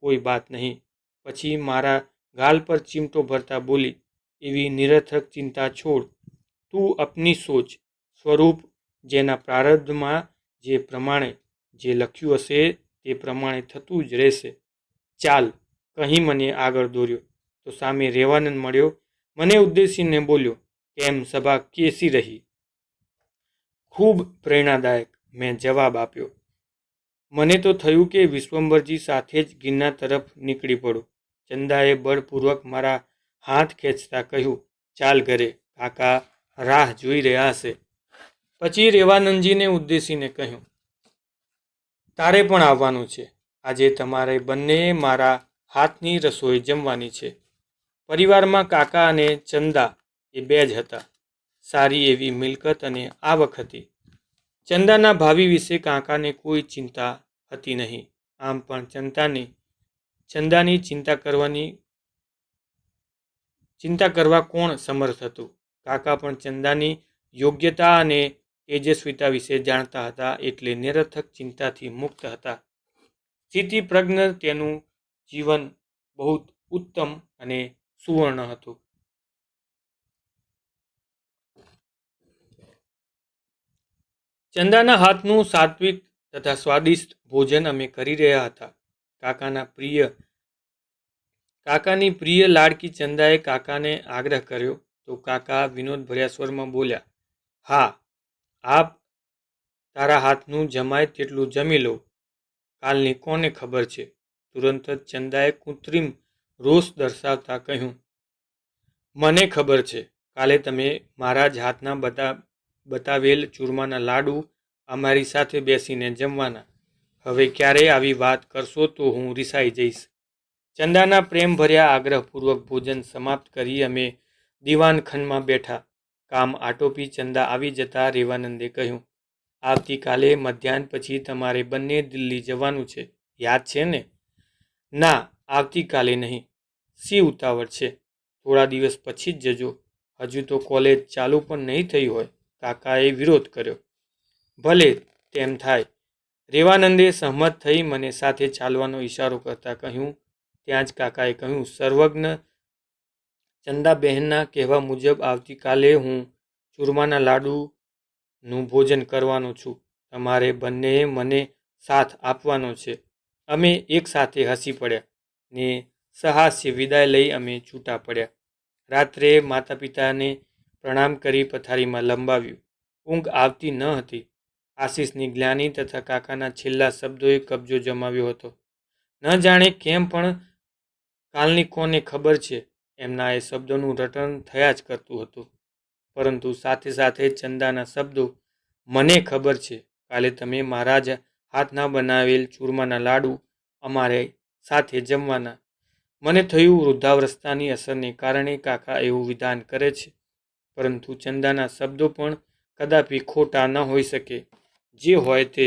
कोई बात नहीं. પછી મારા ગાલ પર ચીમટો ભરતા બોલી, એવી નિરર્થક ચિંતા છોડ. તું અપની સોચ. સ્વરૂપ જેના પ્રારબ્ધમાં જે પ્રમાણે જે લખ્યું હશે તે પ્રમાણે થતું જ રહેશે. ચાલ. કહી મને આગળ દોર્યો તો સામે રેવાનંદ મળ્યો. મને ઉદ્દેશીને બોલ્યો, કેમ સભા કેસી રહી? ખૂબ પ્રેરણાદાયક, મેં જવાબ આપ્યો. મને તો થયું કે વિશ્વંભરજી સાથે જ ગિરનાર તરફ નીકળી પડો. ચંદાએ બળપૂર્વક મારા હાથ ખેંચતા કહ્યું, ચાલ ઘરે, કાકા રાહ જોઈ રહ્યા હશે. પછી રેવાનંદજીને ઉદ્દેશીને કહ્યું, તારે પણ આવવાનું છે. આજે તમારે બંને મારા હાથની રસોઈ જમવાની છે. પરિવારમાં કાકા અને ચંદા એ બે જ હતા. સારી એવી મિલકત અને આવક હતી. ચંદાના ભાવિ વિશે કાકાને કોઈ ચિંતા હતી નહીં. આમ પણ ચંદાની ચિંતા કરવા કોણ સમર્થ હતું? કાકા પણ ચંદાની યોગ્યતા અને તેજસ્વીતા વિશે જાણતા હતા, એટલે નિરર્થક ચિંતાથી મુક્ત હતા. સ્થિતિપ્રજ્ઞ તેનું જીવન બહુ ઉત્તમ અને સુવર્ણ હતું. ચંદાના હાથનું સાત્વિક તથા સ્વાદિષ્ટ ભોજન અમે કરી રહ્યા હતા. કાકાની પ્રિય લાડકી ચંદાએ કાકાને આગ્રહ કર્યો તો કાકા વિનોદભર્યા સ્વરમાં બોલ્યા, હા, આપ તારા હાથનું જમાય તેટલું જમી લો. કાલની કોને ખબર છે? તુરંત જ ચંદાએ કૃત્રિમ રોષ દર્શાવતા કહ્યું, મને ખબર છે. કાલે તમે મારા જ હાથના બતાવેલ ચૂરમાના લાડુ અમારી સાથે બેસીને જમવાના. હવે ક્યારેય આવી વાત કરશો તો હું રિસાઈ જઈશ. ચંદાના પ્રેમભર્યા આગ્રહપૂર્વક ભોજન સમાપ્ત કરી અમે દીવાનખંડમાં બેઠા. કામ આટોપી ચંદા આવી જતા રેવાનંદે કહ્યું, આવતીકાલે મધ્યાહન પછી તમારે બંને દિલ્હી જવાનું છે, યાદ છે ને? ના, આવતીકાલે નહીં. સી ઉતાવળ છે? થોડા દિવસ પછી જ જજો. હજુ તો કોલેજ ચાલુ પણ નહીં થઈ હોય. કાકાએ વિરોધ કર્યો. ભલે તેમ થાય. રેવાનંદે સહમત થઈ મને સાથે ચાલવાનો ઈશારો કરતા કહ્યું. ત્યાં જ કાકાએ કહ્યું, સર્વજ્ઞ ચંદાબહેનના કહેવા મુજબ આવતીકાલે હું ચૂરમાના લાડુનું ભોજન કરવાનો છું. તમારે બંનેએ મને સાથ આપવાનો છે. અમે એક સાથે હસી પડ્યા ને સહાસ્ય વિદાય લઈ અમે છૂટા પડ્યા. રાત્રે માતા પિતાને પ્રણામ કરી પથારીમાં લંબાવ્યું. ઊંઘ આવતી ન હતી. આશીષની ગ્લાનિ તથા કાકાના છેલ્લા શબ્દોએ કબજો જમાવ્યો હતો. ન જાણે કેમ પણ કાલની કોને ખબર છે, એમના એ શબ્દોનું રટણ થયા જ કરતું હતું. પરંતુ સાથે સાથે ચંદાના શબ્દો, મને ખબર છે, કાલે તમે મારા જ હાથના બનાવેલ ચૂરમાના લાડુ અમારે સાથે જમવાના. મને થયું વૃદ્ધાવસ્થાની અસરને કારણે કાકા એવું વિધાન કરે છે, પરંતુ ચંદાના શબ્દો પણ કદાપી ખોટા ન હોઈ શકે. જે હોય તે.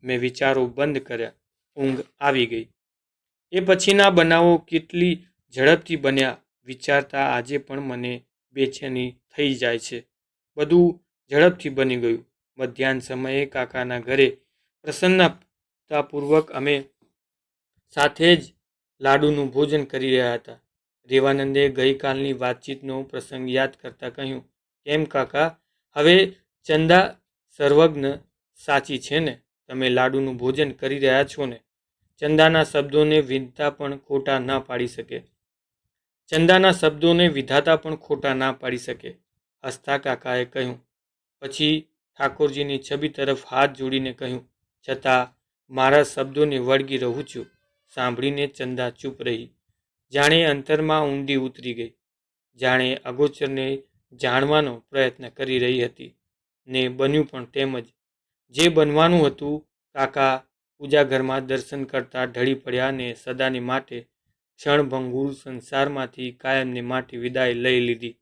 મેં વિચારો બંધ કર્યા. ઊંઘ આવી ગઈ. એ પછીના બનાવો કેટલી ઝડપથી બન્યા વિચારતા આજે પણ મને બેચેની થઈ જાય છે. બધું ઝડપથી બની ગયું. મધ્યાહન સમયે કાકાના ઘરે પ્રસન્નતાપૂર્વક અમે સાથે જ લાડુનું ભોજન કરી રહ્યા હતા. રેવાનંદે ગઈકાલની વાતચીતનો પ્રસંગ યાદ કરતા કહ્યું, કેમ કાકા, હવે ચંદા સર્વજ્ઞ સાચી છે ને? તમે લાડુનું ભોજન કરી રહ્યા છો ને? ચંદાના શબ્દોને વિધાતા પણ ખોટા ના પાડી શકે. હસતા કાકાએ કહ્યું. પછી ઠાકોરજીની છબી તરફ હાથ જોડીને કહ્યું, છતાં મારા શબ્દોને વળગી રહું છું. સાંભળીને ચંદા ચૂપ રહી. જાણે અંતરમાં ઊંડી ઉતરી ગઈ. જાણે અગોચરને જાણવાનો પ્રયત્ન કરી રહી હતી. ને બન્યું પણ તેમ જ. જે બનવાનું હતું. કાકા પૂજાઘરમાં દર્શન કરતા ઢળી પડ્યા ને સદાને માટે ક્ષણભંગુર સંસારમાંથી કાયમને માટે વિદાય લઈ લીધી.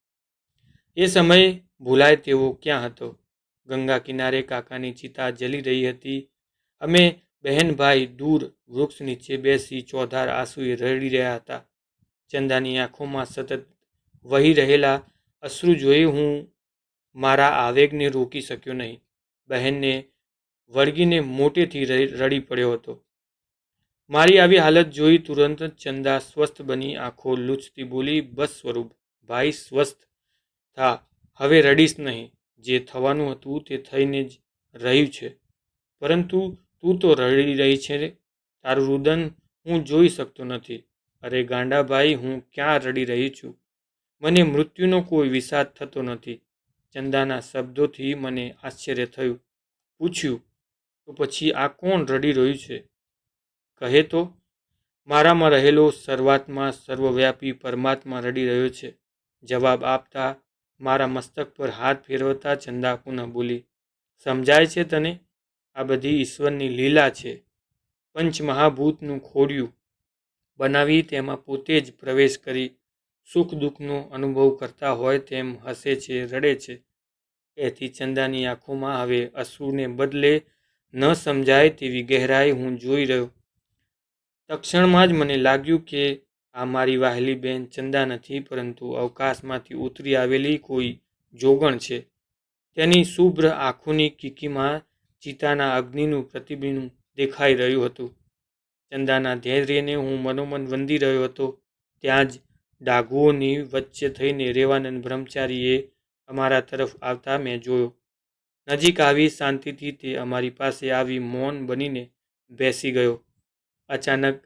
એ સમય ભૂલાય તેવો ક્યાં હતો? ગંગા કિનારે કાકાની ચિતા જલી રહી હતી. અમે બહેનભાઈ દૂર વૃક્ષ નીચે બેસી ચોધાર આંસુએ રડી રહ્યા હતા. ચંદાની આંખોમાં સતત વહી રહેલા અશ્રુ જોઈ હું મારા આવેગને રોકી શક્યો નહીં. બહેનને વળગીને મોટેથી રડી પડ્યો હતો. મારી આવી હાલત જોઈ તુરંત ચંદા સ્વસ્થ બની આંખો લૂછતી બોલી, બસ સ્વરૂપ ભાઈ, સ્વસ્થ થા, હવે રડીશ નહીં. જે થવાનું હતું તે થઈને જ રહ્યું છે. પરંતુ તું તો રડી રહી છે. તારું રુદન હું જોઈ શકતો નથી. અરે ગાંડા ભાઈ, હું ક્યાં રડી રહી છું? મને મૃત્યુનો કોઈ વિષાદ થતો નથી. ચંદાના શબ્દોથી મને આશ્ચર્ય થયું. પૂછ્યું, તો પછી આ કોણ રડી રહ્યું છે? કહે તો. મારામાં રહેલો સર્વાત્મા, સર્વવ્યાપી પરમાત્મા રડી રહ્યો છે. જવાબ આપતા મારા મસ્તક પર હાથ ફેરવતા ચંદા પુનઃ બોલી, સમજાય છે તને? આ બધી ઈશ્વરની લીલા છે. પંચમહાભૂતનું ખોડિયું બનાવી તેમાં પોતે જ પ્રવેશ કરી સુખ દુઃખનો અનુભવ કરતા હોય તેમ હસે છે, રડે છે. એથી ચંદાની આંખોમાં હવે અશ્રુને બદલે ન સમજાય તેવી ગહેરાઈ હું જોઈ રહ્યો. તક્ષણમાં જ મને લાગ્યું કે આ મારી વહાલી બેન ચંદા નથી, પરંતુ અવકાશમાંથી ઉતરી આવેલી કોઈ જોગણ છે. તેની શુભ્ર આંખોની કીકીમાં ચિતાના અગ્નિનું પ્રતિબિંબ દેખાઈ રહ્યું હતું. ચંદાના ધૈર્યને હું મનોમન વંદી રહ્યો હતો. ત્યાં જ ડાઘુઓની વચ્ચે થઈને રેવાનંદ બ્રહ્મચારીએ અમારા તરફ આવતા મેં જોયો. નજીક આવી શાંતિથી તે અમારી પાસે આવી મૌન બનીને બેસી ગયો. અચાનક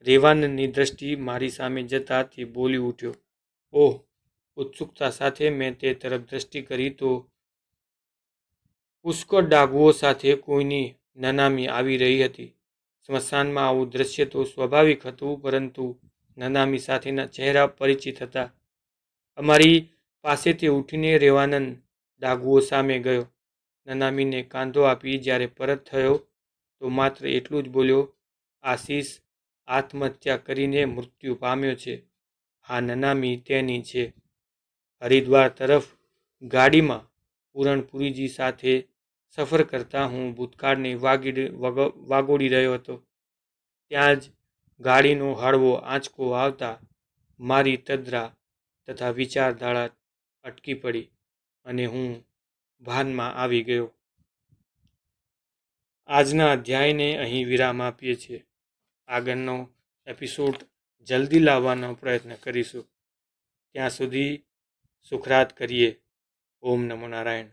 રેવાનંદની દ્રષ્ટિ મારી સામે જતાં તે બોલી ઉઠ્યો, ઓહ! ઉત્સુકતા સાથે મેં તે તરફ દ્રષ્ટિ કરી તો પુષ્કળ ડાઘુઓ સાથે કોઈની નનામી આવી રહી હતી. સ્મશાનમાં આવું દ્રશ્ય તો સ્વાભાવિક હતું, પરંતુ નનામી સાથેના ચહેરા પરિચિત હતા. અમારી પાસેથી ઉઠીને રેવાનંદ ડાઘુઓ સામે ગયો. નનામીને કાંધો આપી જ્યારે પરત થયો તો માત્ર એટલું જ બોલ્યો, આશીષ આત્મહત્યા કરીને મૃત્યુ પામ્યો છે. આ નનામી તેની છે. હરિદ્વાર તરફ ગાડીમાં પૂરણપુરીજી સાથે સફર કરતા હું ભૂતકાળને વાગોડી રહ્યો હતો. ત્યાં જ ગાડીનો હળવો આંચકો આવતા મારી તદ્રા તથા વિચારધારા અટકી પડી અને હું ભાનમાં આવી ગયો. આજના અધ્યાયને અહીં વિરામ આપીએ છીએ. આગળનો એપિસોડ જલ્દી લાવવાનો પ્રયત્ન કરીશું. ત્યાં સુધી સુખરાત કરીએ. ઓમ નમો નારાયણ.